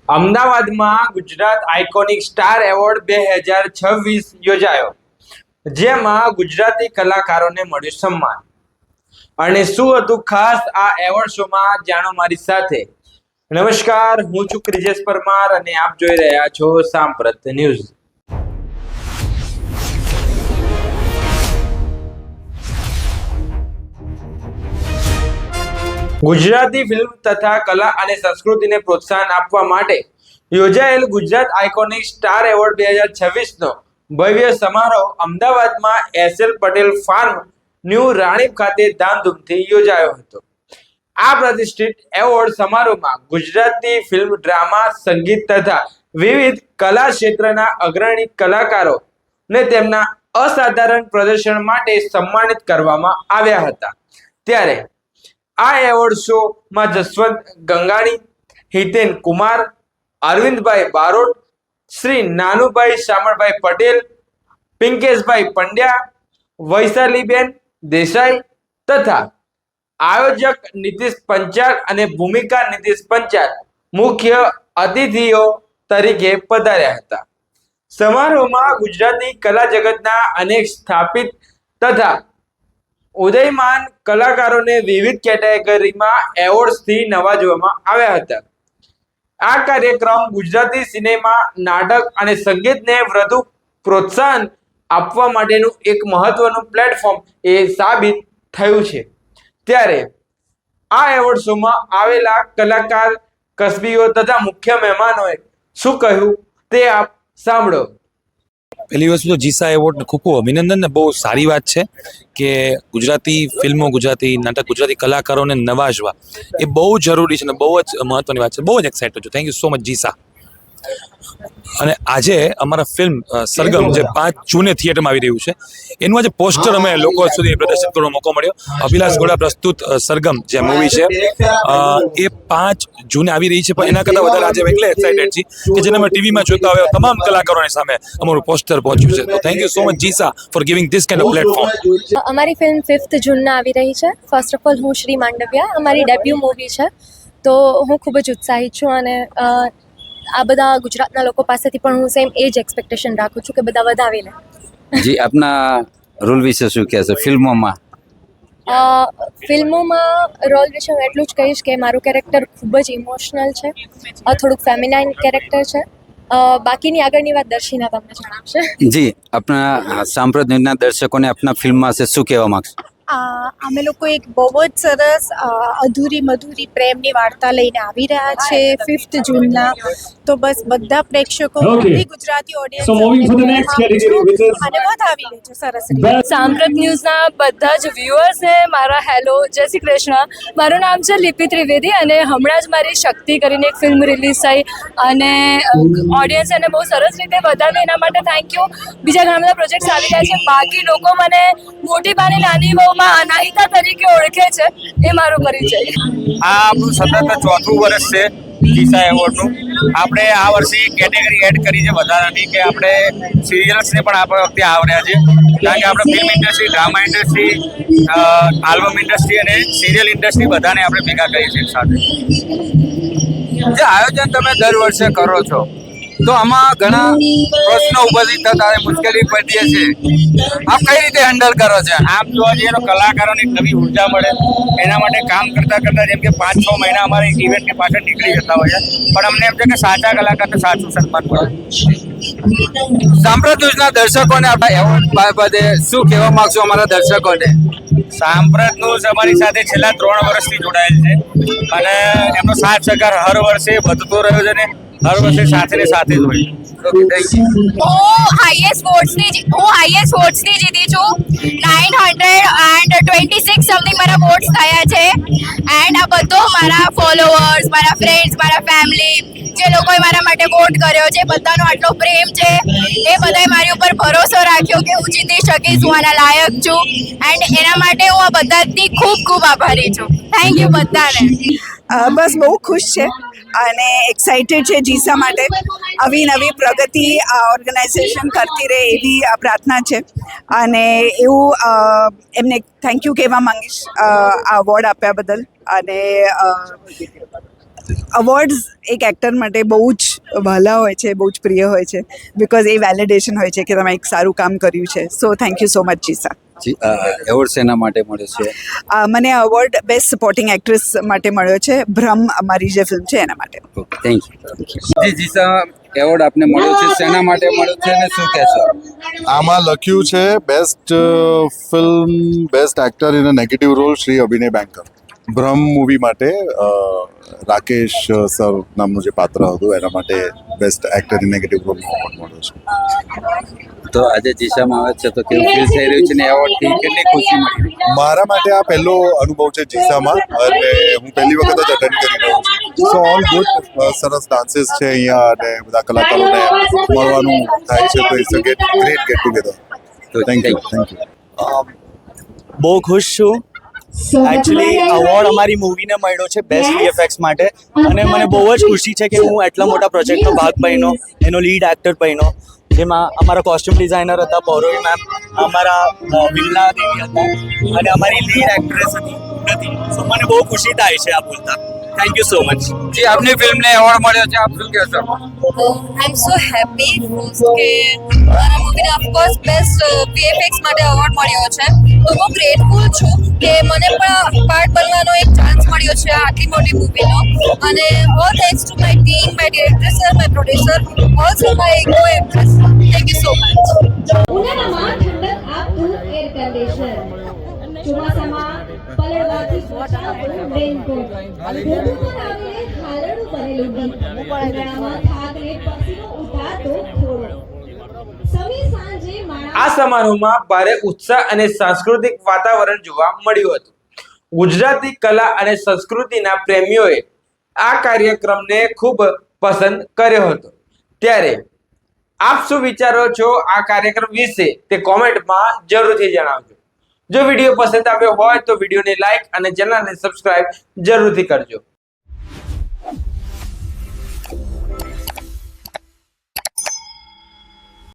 અમદાવાદમાં Gujarat iconic star award 2026 યોજાયો, જેમાં ગુજરાતી કલાકારોને મળ્યું સન્માન. અને શું હતું ખાસ આ એવોર્ડ શોમાં, જાણો મારી સાથે. નમસ્કાર, હું છું ક્રિજેશ પરમાર અને આપ જોઈ રહ્યા છો સાંપ્રત ન્યૂઝ. ગુજરાતી ફિલ્મ તથા કલા અને સંસ્કૃતિને પ્રોત્સાહન આપવા માટે યોજાયેલ ગુજરાત આઇકોનિક સ્ટાર એવોર્ડ 2026 નો ભવ્ય સમારોહ અમદાવાદમાં SL Patel farm new Ranip ખાતે ધામધૂમથી યોજાયો હતો. આ પ્રતિષ્ઠિત એવોર્ડ સમારોહમાં ગુજરાતી ફિલ્મ, ડ્રામા, સંગીત તથા વિવિધ કલા ક્ષેત્રના અગ્રણી કલાકારોને તેમના અસાધારણ પ્રદર્શન માટે સન્માનિત કરવામાં આવ્યા હતા. ત્યારે આ એવોર્ડ શોમાં જસવંત ગંગાણી, હિતેન કુમાર, અરવિંદભાઈ બારોટ, શ્રી નાનુભાઈ શામળભાઈ પટેલ, પિંકેશભાઈ પંડ્યા, વૈશાલીબેન દેસાઈ તથા આયોજક નીતિશ પંચાલ અને ભૂમિકા નીતિશ પંચાલ મુખ્ય અતિથિઓ તરીકે પધાર્યા હતા. સમારોહમાં ગુજરાતી કલા જગતના અનેક સ્થાપિત તથા ઉદયમાન કલાકારોને વિવિધ કેટેગરીમાં એવોર્ડ્સથી નવાજવામાં આવ્યા હતા. આ કાર્યક્રમ ગુજરાતી સિનેમા, નાટક અને સંગીતને વધુ પ્રોત્સાહન આપવા માટેનું એક મહત્વનું પ્લેટફોર્મ સાબિત થયું છે. ત્યારે આ એવોર્ડ શોમાં આવેલા કલાકાર, કસબીઓ તથા મુખ્ય મહેમાનોએ શું કહ્યું તે આપ સાંભળો. પહેલી વસ્તુ તો જીસા એવોર્ડને ખૂબ ખૂબ અભિનંદન. ને બહુ સારી વાત છે કે ગુજરાતી ફિલ્મો, ગુજરાતી નાટક, ગુજરાતી કલાકારોને નવાજવા એ બહુ જરૂરી છે અને બહુ જ મહત્વની વાત છે. બહુ જ એક્સાઇટેડ છું. થેન્ક યુ સો મચ જીસા. અને આજે અમારા ફિલ્મ સરગમ જે 5 જૂને થિયેટરમાં આવી રહ્યું છે, એનું આજે પોસ્ટર અમે લોકો સુધી પ્રદર્શિત કરવાનો મોકો મળ્યો. અભિલાષ ગોડા પ્રસ્તુત સરગમ જે મૂવી છે એ 5 જૂને આવી રહી છે, પણ એના કરતાં વધારે આજે એટલે એક્સાઇટેડ છીએ કે જેને અમે ટીવીમાં જોતા હોય તમામ કલાકારોની સામે અમારું પોસ્ટર પહોંચ્યું છે. તો થેન્ક યુ સો મચ જીસા for giving this kind of platform. અમારી ફિલ્મ 5th જૂનના આવી રહી છે. ફર્સ્ટ ઓફ ઓલ હું શ્રી માંડવિયા, અમારી ડેબ્યુ મૂવી છે, તો હું ખૂબ જ ઉત્સાહિત છું અને આ બધા ગુજરાતના લોકો પાસેથી પણ હું સેમ એ જ એક્સપેક્ટેશન રાખું છું કે બધા વધાવી લે. જી, આપના રોલ વિશે શું કહેશો ફિલ્મોમાં? ફિલ્મોમાં રોલ વિશે હું એટલું જ કહીશ કે મારું કેરેક્ટર ખૂબ જ ઇમોશનલ છે, થોડુંક ફેમિનાઇન કેરેક્ટર છે. બાકીની આગળની વાત દર્શિના તમને જણાવશે. જી, આપણા સાંપ્રત ન્યૂઝના દર્શકોને આપના ફિલ્મમાં છે શું કહેવા માંગશો? અમે લોકો એક બહુ જ સરસ અધૂરી મધુરી પ્રેમની વાર્તા લઈને આવી રહ્યા છે 5th જૂનના. તો બસ બધા પ્રેક્ષકો, બધી ગુજરાતી ઓડિયન્સ અને વધાવી લેજો સરસ રીતે. સાંપ્રત ન્યૂઝના બધા જ વ્યુઅર્સને મારા હેલો, જય શ્રી કૃષ્ણ. મારું નામ છે લિપિ ત્રિવેદી અને હમણાં જ મારી શક્તિ કરીને એક ફિલ્મ રિલીઝ થઈ અને ઓડિયન્સ એને બહુ સરસ રીતે વધાવી, એના માટે થેન્ક યુ. બીજા ઘણા બધા પ્રોજેક્ટ્સ આવી રહ્યા છે. બાકી લોકો મને મોટી બાની નાની બહુમાં અનાહિતા તરીકે ઓળખે છે, એ મારો પરિચય. આ આપણું સતત 4થું વર્ષ છે જીસા એવોર્ડનું. આપણે આ વર્ષે કેટેગરી એડ કરી છે વધારાની, કે આપણે સિરિયલ્સને પણ આ વખતે આવ્યા છે. કારણ કે આપણે film industry, drama industry, album industry અને સિરિયલ ઇન્ડસ્ટ્રી બધાને આપણે ભેગા કરી છે સાથે. જે આયોજન તમે દર વર્ષે કરો છો, તો આમાં ઘણા પ્રશ્નો ઉભા થતા મુશ્કેલી પડતી છે. આપ કઈ રીતે હેન્ડલ કરો છો? આમ જોવા જઈએ તો કલાકારોને નવી ઉર્જા મળે, એના માટે કામ કરતા કરતા જેમ કે 5-6 મહિના અમારે ઇવેન્ટની પાછળ નીકળી જતા હોય છે, પણ અમને એમ છે કે સાચા કલાકારને સાચું સન્માન મળે. સાંપ્રત ન્યૂઝના દર્શકોને આપણા એવોર્ડ બાબતે શું કહેવા માંગશો અમારા દર્શકોને? સાંપ્રત ન્યૂઝ અમારી સાથે છેલ્લા 3 વર્ષથી જોડાયેલ છે અને એમનો સાથ સહકાર હર વર્ષે વધતો રહ્યો છે ને હર વર્ષે સાથે ને સાથે જ હોય. હું હાઈએસ્ટ વોટ્સની જીતી છું. 926 સમથિંગ મારા વોટ્સ થયા છે. એન્ડ આ બધો મારા ફોલોવર્સ, મારા ફ્રેન્ડ્સ, મારા ફેમિલી, જે લોકોએ મારા માટે વોટ કર્યો છે, બધાનો આટલો પ્રેમ છે. એ બધાએ મારી ઉપર ભરોસો રાખ્યો કે હું જીતી શકીશ, હું આના લાયક છું. એન્ડ એના માટે હું આ બધાથી ખૂબ ખૂબ આભારી છું. થેન્ક યુ બધાને. બસ બહુ ખુશ છે અને એક્સાઇટેડ છે જીસા માટે. આવી નવી પ્રગતિ ઓર્ગેનાઇઝેશન કરતી રહે એવી પ્રાર્થના છે અને એવું એમને થેન્ક યુ કહેવા માંગીશ આ અવોર્ડ આપ્યા બદલ. અને અવોર્ડ્સ એક એક્ટર માટે બહુ જ વહાલા હોય છે, બહુ જ પ્રિય હોય છે, બિકોઝ એ વેલિડેશન હોય છે કે તમે એક સારું કામ કર્યું છે. So thank you so much જીસા. એવોર્ડ શેના માટે મળ્યો છે? મને અવોર્ડ બેસ્ટ સપોર્ટિંગ એક્ટ્રેસ માટે મળ્યો છે, ભ્રમ અમારી જે ફિલ્મ છે એના માટે. Okay, thank you. જી જીસા એવોર્ડ આપને મળ્યો છે, શેના માટે મળ્યો છે અને શું કહેશો? આમાં લખ્યું છે best film best actor in a negative role Shri Abhinay Banker. ભ્રમ મૂવી માટે રાકેશ સર નામનું જે પાત્ર હતું એના માટે બેસ્ટ એક્ટર ઇન નેગેટિવ રોલનો એવોર્ડ મળ્યો છે. તો આજે જીસામાં આવે છે તો કેવું ફીલ થઈ રહ્યું છે ને એવોર્ડથી કેટલી ખુશી મળી? મારા માટે આ પહેલો અનુભવ છે જીસામાં અને હું પહેલી વખત જ અટેન્ડ કરી રહ્યો છું. So all good. સરસ ડાન્સીસ છે અહીંયા અને બધા કલાકારોને મળવાનું થાય છે તો it's a great get together. Thank you. બહુ ખુશ છું. એકચ્યુઅલી અવોર્ડ અમારી મૂવીને મળ્યો છે બેસ્ટ વીએફએક્સ માટે અને મને બહુ જ ખુશી છે કે હું એટલા મોટા પ્રોજેક્ટનો ભાગ બન્યો, એનો લીડ એક્ટર બન્યો, જેમાં અમારા કોસ્ટ્યુમ ડિઝાઇનર હતા પૌરવી મેમ, અમારા વિમલા દેવી હતા અને અમારી લીડ એક્ટ્રેસ હતી ઉન્નતિ. સો મને બહુ ખુશી થાય છે આ બોલતા. Thank you so much. જી આપની ફિલ્મને એવોર્ડ મળ્યો છે, આપ શું કહેશો? આઈ એમ સો હેપી કે મારા મૂવીને ઓફકોર્સ બેસ્ટ વીએફએક્સ માટે અવોર્ડ મળ્યો છે. તો હું ગ્રેટફુલ છું કે મને પણ પાર્ટ બનવાનો એક ચાન્સ મળ્યો છે આટલી મોટી મૂવીનો. અને all thanks to my team, my director sir, my producer, also my co actress. Thank you so much. ઉનાળામાં ઠંડક આપતું એર કન્ડિશનર, ચોમાસામાં પલળવાથી બચાવતું રેનકોટ, ગરમી પર આવીને હાલરડું બનેલું ગીત, ઉનાળામાં થાકને પસીનો ઉઠાતો ઘોડો. સમી સાંજે આ સમારોહમાં ભારે ઉત્સાહ અને સાંસ્કૃતિક વાતાવરણ જોવા મળ્યું હતું. ગુજરાતી કલા અને સંસ્કૃતિના પ્રેમીઓએ આ કાર્યક્રમને ખૂબ પસંદ કર્યો હતો. ત્યારે આપ શું વિચારો છો આ કાર્યક્રમ વિશે તે કોમેન્ટમાં જરૂરથી જણાવજો. જો વિડીયો પસંદ આવ્યો હોય તો વિડીયોને લાઈક અને ચેનલને સબસ્ક્રાઇબ જરૂરથી કરજો.